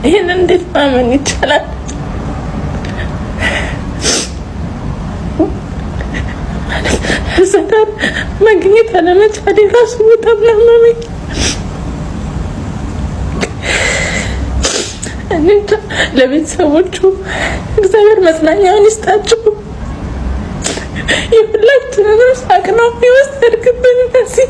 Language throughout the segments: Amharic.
ይሄን እንዴት ማመን ይቻላል? ሰላም ማግኘት አለመቻሌ ራሱ በጣም ያመመኝ። እንዴት ለቤተሰቦቹ እግዚአብሔር መጽናኛውን ይስጣችሁ። የሁላችንንም ሳቅ ነው የወሰድክብን። እዚህ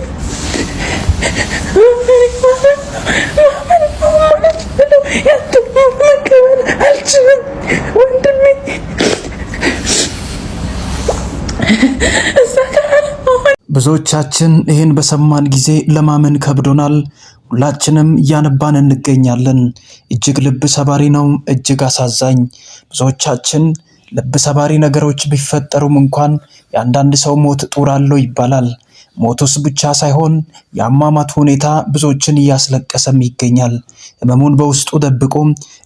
መቀበል አልችልም ወንድሜ። ብዙዎቻችን ይህን በሰማን ጊዜ ለማመን ከብዶናል። ሁላችንም እያነባን እንገኛለን። እጅግ ልብ ሰባሪ ነው፣ እጅግ አሳዛኝ። ብዙዎቻችን ልብ ሰባሪ ነገሮች ቢፈጠሩም እንኳን የአንዳንድ ሰው ሞት ጡር አለው ይባላል። ሞቱስ ብቻ ሳይሆን የአሟሟቱ ሁኔታ ብዙዎችን እያስለቀሰም ይገኛል። ህመሙን በውስጡ ደብቆ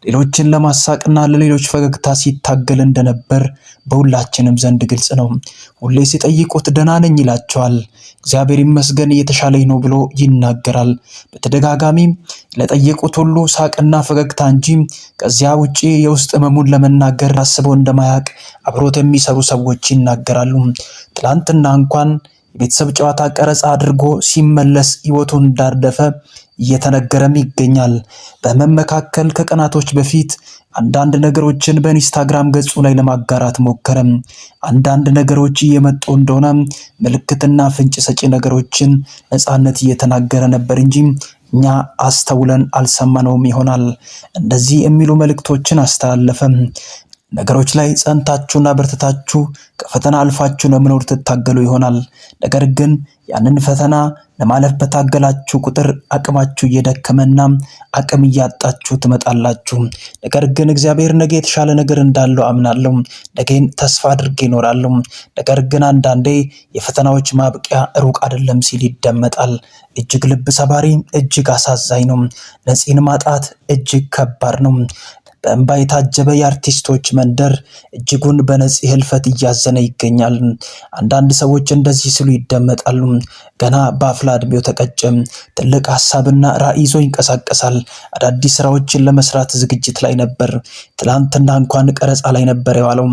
ሌሎችን ለማሳቅና ለሌሎች ፈገግታ ሲታገል እንደነበር በሁላችንም ዘንድ ግልጽ ነው። ሁሌ ሲጠይቁት ደህና ነኝ ይላቸዋል። እግዚአብሔር ይመስገን እየተሻለኝ ነው ብሎ ይናገራል። በተደጋጋሚ ለጠየቁት ሁሉ ሳቅና ፈገግታ እንጂ ከዚያ ውጪ የውስጥ ህመሙን ለመናገር አስበው እንደማያውቅ አብሮት የሚሰሩ ሰዎች ይናገራሉ። ትላንትና እንኳን የቤተሰብ ጨዋታ ቀረጻ አድርጎ ሲመለስ ህይወቱን እንዳረፈ እየተነገረም ይገኛል። በመመካከል ከቀናቶች በፊት አንዳንድ ነገሮችን በኢንስታግራም ገጹ ላይ ለማጋራት ሞከረም። አንዳንድ ነገሮች እየመጡ እንደሆነ ምልክትና ፍንጭ ሰጪ ነገሮችን ነፃነት እየተናገረ ነበር እንጂ እኛ አስተውለን አልሰማነውም ይሆናል። እንደዚህ የሚሉ መልእክቶችን አስተላለፈም። ነገሮች ላይ ጸንታችሁና በርትታችሁ ከፈተና አልፋችሁ ለመኖር ትታገሉ ይሆናል። ነገር ግን ያንን ፈተና ለማለፍ በታገላችሁ ቁጥር አቅማችሁ እየደከመና አቅም እያጣችሁ ትመጣላችሁ። ነገር ግን እግዚአብሔር ነገ የተሻለ ነገር እንዳለው አምናለሁ፣ ነገን ተስፋ አድርጌ እኖራለሁ። ነገር ግን አንዳንዴ የፈተናዎች ማብቂያ ሩቅ አይደለም ሲል ይደመጣል። እጅግ ልብ ሰባሪ፣ እጅግ አሳዛኝ ነው። ነፂን ማጣት እጅግ ከባድ ነው። በእንባ የታጀበ የአርቲስቶች መንደር እጅጉን በነፂ ህልፈት እያዘነ ይገኛል። አንዳንድ ሰዎች እንደዚህ ሲሉ ይደመጣሉ። ገና በአፍላ ዕድሜው ተቀጨም፣ ትልቅ ሀሳብና ራዕይ ይዞ ይንቀሳቀሳል። አዳዲስ ስራዎችን ለመስራት ዝግጅት ላይ ነበር። ትላንትና እንኳን ቀረጻ ላይ ነበር የዋለው።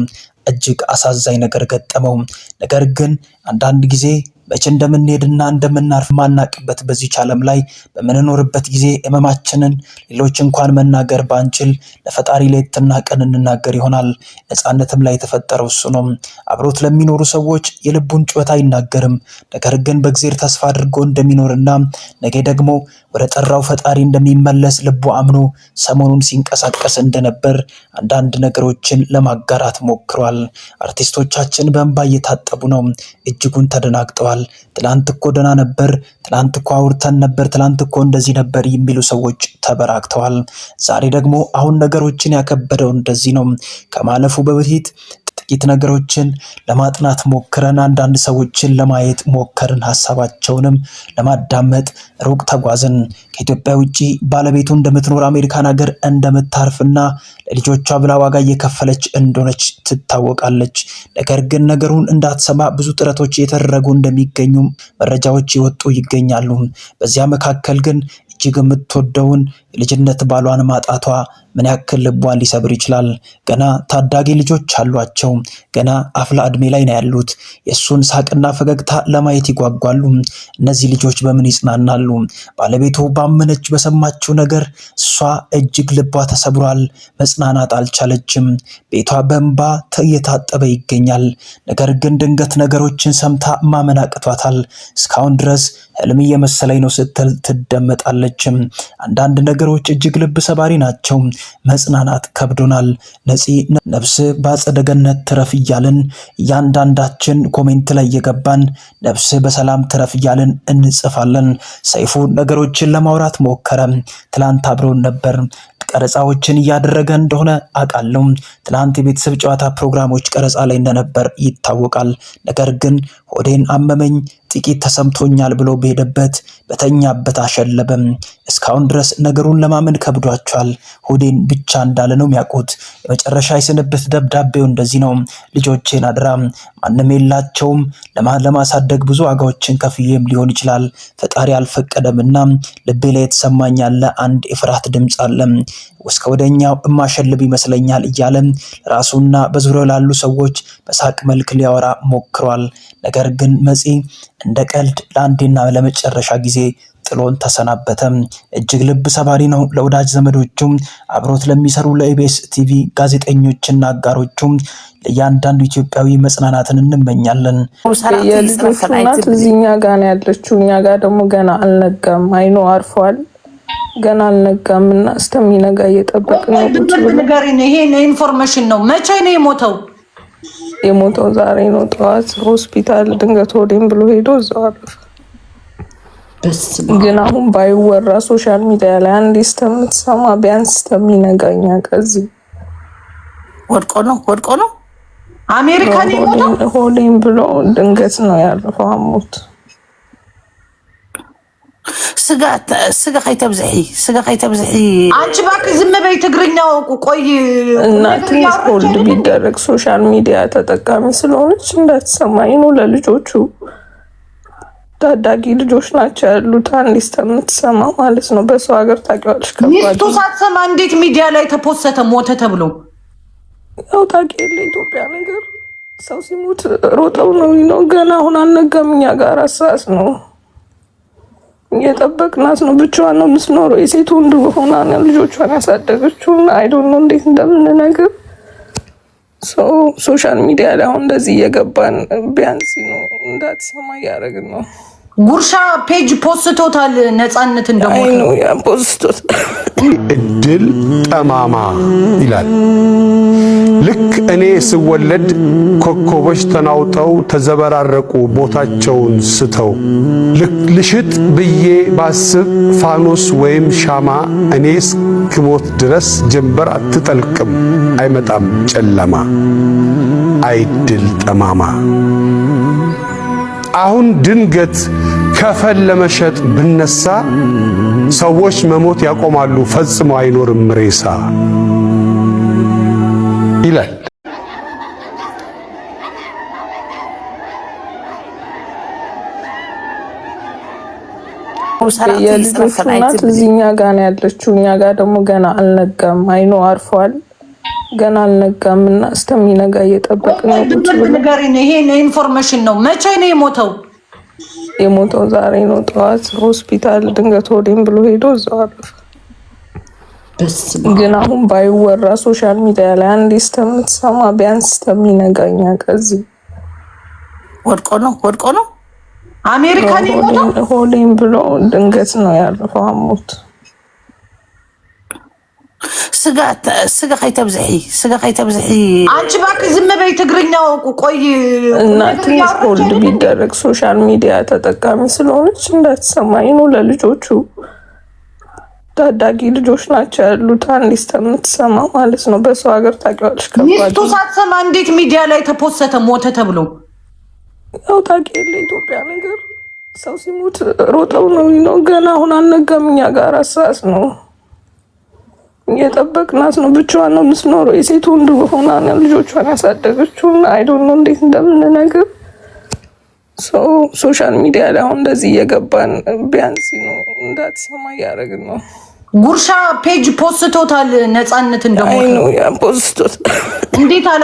እጅግ አሳዛኝ ነገር ገጠመው። ነገር ግን አንዳንድ ጊዜ መቼ እንደምንሄድና እንደምናርፍ ማናቅበት በዚች ዓለም ላይ በምንኖርበት ጊዜ ህመማችንን ሌሎች እንኳን መናገር ባንችል ለፈጣሪ ሌትና ቀን እንናገር ይሆናል። ነፃነትም ላይ የተፈጠረው እሱ ነው። አብሮት ለሚኖሩ ሰዎች የልቡን ጩኸት አይናገርም። ነገር ግን በእግዚአብሔር ተስፋ አድርጎ እንደሚኖርና ነገ ደግሞ ወደ ጠራው ፈጣሪ እንደሚመለስ ልቡ አምኖ ሰሞኑን ሲንቀሳቀስ እንደነበር አንዳንድ ነገሮችን ለማጋራት ሞክሯል። አርቲስቶቻችን በእንባ እየታጠቡ ነው። እጅጉን ተደናግጠዋል። ትላንት እኮ ደህና ነበር፣ ትላንት እኮ አውርተን ነበር፣ ትላንት እኮ እንደዚህ ነበር የሚሉ ሰዎች ተበራክተዋል። ዛሬ ደግሞ አሁን ነገሮችን ያከበደው እንደዚህ ነው። ከማለፉ በፊት ጥቂት ነገሮችን ለማጥናት ሞክረን አንዳንድ ሰዎችን ለማየት ሞከርን። ሀሳባቸውንም ለማዳመጥ ሩቅ ተጓዝን። ከኢትዮጵያ ውጪ ባለቤቱ እንደምትኖር አሜሪካን ሀገር እንደምታርፍና ለልጆቿ ብላ ዋጋ እየከፈለች እንደሆነች ትታወቃለች። ነገር ግን ነገሩን እንዳትሰማ ብዙ ጥረቶች እየተደረጉ እንደሚገኙ መረጃዎች ይወጡ ይገኛሉ። በዚያ መካከል ግን እጅግ የምትወደውን የልጅነት ባሏን ማጣቷ ምን ያክል ልቧን ሊሰብር ይችላል። ገና ታዳጊ ልጆች አሏቸው። ገና አፍላ ዕድሜ ላይ ነው ያሉት። የእሱን ሳቅና ፈገግታ ለማየት ይጓጓሉ። እነዚህ ልጆች በምን ይጽናናሉ? ባለቤቱ ባመነች በሰማችው ነገር እሷ እጅግ ልቧ ተሰብሯል። መጽናናት አልቻለችም። ቤቷ በእንባ እየታጠበ ይገኛል። ነገር ግን ድንገት ነገሮችን ሰምታ ማመን አቅቷታል። እስካሁን ድረስ ህልም እየመሰለኝ ነው ስትል ትደመጣለች። አንዳንድ ነገሮች እጅግ ልብ ሰባሪ ናቸው። መጽናናት ከብዶናል። ነፂ ነፍስ በአጸደ ገነት ትረፍ እያልን እያንዳንዳችን ኮሜንት ላይ እየገባን ነፍስ በሰላም ትረፍ እያልን እንጽፋለን። ሰይፉ ነገሮችን ለማውራት ሞከረ። ትላንት አብሮን ነበር። ቀረጻዎችን እያደረገ እንደሆነ አውቃለሁ። ትላንት የቤተሰብ ጨዋታ ፕሮግራሞች ቀረጻ ላይ እንደነበር ይታወቃል። ነገር ግን ሆዴን አመመኝ፣ ጥቂት ተሰምቶኛል ብሎ በሄደበት በተኛበት አሸለበም። እስካሁን ድረስ ነገሩን ለማመን ከብዷቸዋል። ሆዴን ብቻ እንዳለ ነው የሚያውቁት። የመጨረሻ የስንብት ደብዳቤው እንደዚህ ነው። ልጆቼን አደራ፣ ማንም የላቸውም። ለማሳደግ ብዙ ዋጋዎችን ከፍዬም ሊሆን ይችላል። ፈጣሪ አልፈቀደምና ልቤ ላይ የተሰማኝ ያለ አንድ የፍርሃት ድምፅ አለ። እስከ ወደኛው እማሸልብ ይመስለኛል እያለ ራሱና በዙሪያው ላሉ ሰዎች በሳቅ መልክ ሊያወራ ሞክሯል። ነገር ግን መጺ እንደ ቀልድ ለአንዴና ለመጨረሻ ጊዜ ጥሎን ተሰናበተ። እጅግ ልብ ሰባሪ ነው። ለወዳጅ ዘመዶቹም አብሮት ለሚሰሩ ለኢቢኤስ ቲቪ ጋዜጠኞችና አጋሮቹም ለእያንዳንዱ ኢትዮጵያዊ መጽናናትን እንመኛለን። የልጆቹ እናት እዚህኛ ጋር ነው ያለችው። እኛ ጋር ደግሞ ገና አልነጋም። አይኖ አርፏል። ገና አልነጋምና እስከሚነጋ እየጠበቅን ነው። ይሄ ኢንፎርሜሽን ነው። መቼ ነው የሞተው? የሞተው ዛሬ ነው ጠዋት ሆስፒታል ድንገት ሆዴም ብሎ ሄዶ እዛው አረፈ። ግን አሁን ባይወራ ሶሻል ሚዲያ ላይ አንዴ እስከምትሰማ ቢያንስ እስከሚነጋኛ ከዚህ ወድቆ ነው አሜሪካን የሞተው ሆዴም ብሎ ድንገት ነው ያረፈው። አሞት ስጋ ከይተብዝሒ አንቺ እባክህ ዝም በይ። ትግርኛው ቆይ እና ትንሽ ሆልድ ቢደረግ ሶሻል ሚዲያ ተጠቃሚ ስለሆነች እንዳትሰማኝ ነው። ለልጆቹ ታዳጊ ልጆች ናቸው ያሉት። አንዴ እስከምትሰማ ማለት ነው። በሰው ሀገር ታውቂዋለሽ፣ ከባድ ሚስቱ ሳትሰማ እንዴት ሚዲያ ላይ ተፖሰተ ሞተ ተብሎ? ያው ታውቂ የለ ኢትዮጵያ ነገር ሰው ሲሞት ሮጠው ነው። ገና አሁን አልነጋም። እኛ ጋር አሳስ ነው እየጠበቅናት ነው። ብቻዋን ነው የምትኖረው። የሴት ወንድ ሆና ልጆቿን ያሳደገችው። አይ ዶንት ኖ እንዴት እንደምንነግር። ሶሻል ሚዲያ ላይ አሁን እንደዚህ እየገባን ቢያንስ ነው እንዳትሰማ እያደረግን ነው። ጉርሻ ፔጅ ፖስቶታል። ነፃነት እንደሞተ ነው ያ ፖስቶታል። እድል ጠማማ ይላል። ልክ እኔ ስወለድ ኮከቦች ተናውጠው ተዘበራረቁ ቦታቸውን ስተው፣ ልክ ልሽጥ ብዬ ባስብ ፋኖስ ወይም ሻማ፣ እኔ እስክሞት ድረስ ጀንበር አትጠልቅም አይመጣም ጨለማ። አይድል ጠማማ። አሁን ድንገት ከፈን ለመሸጥ ብነሳ ሰዎች መሞት ያቆማሉ፣ ፈጽሞ አይኖርም ሬሳ ይላል። የልጆቹ እናት እዚህኛ ጋር ነው ያለችው። እኛ ጋር ደግሞ ገና አልነጋም። አይኖ አርፏል። ገና አልነጋምና እስከሚነጋ እየጠበቅን ነው። ይሄ ኢንፎርሜሽን ነው። መቼ ነው የሞተው? የሞተው ዛሬ ነው ጠዋት ሆስፒታል ድንገት ሆዴም ብሎ ሄዶ እዛው አረፈ። ግን አሁን ባይወራ ሶሻል ሚዲያ ላይ አንዴ እስከምትሰማ ቢያንስ እስከሚነጋኛ ከዚህ ወድቆ ነው አሜሪካን የሞተው ሆዴም ብሎ ድንገት ነው ያረፈው። አሞት ስጋ ከይተብዝሒ አንቺ እባክህ ዝም በይ። ትግርኛው ቆይ እና ትንሽ ሆልድ ቢደረግ ሶሻል ሚዲያ ተጠቃሚ ስለሆነች እንዳትሰማኝ ነው። ለልጆቹ ታዳጊ ልጆች ናቸው ያሉት። አንዴ እስከምትሰማ ማለት ነው። በሰው ሀገር ታውቂዋለሽ፣ ከባድ ሚስቱ ሳትሰማ እንዴት ሚዲያ ላይ ተፖሰተ ሞተ ተብሎ? ያው ታውቂ የለ ኢትዮጵያ ነገር ሰው ሲሞት ሮጠው ነው። ገና አሁን አልነጋም። እኛ ጋር አሳስ ነው እየጠበቅናት ነው። ብቻዋን ነው የምትኖረው። የሴት ወንድ ሆና ልጆቿን ያሳደገችው። አይ ዶንት ኖ እንዴት እንደምንነግር። ሶሻል ሚዲያ ላይ አሁን እንደዚህ እየገባን ቢያንስ ነው እንዳትሰማ እያደረግን ነው። ጉርሻ ፔጅ ፖስቶታል። ነፃነት እንደሞተ ነው ያ ፖስቶታል። እንዴት አለ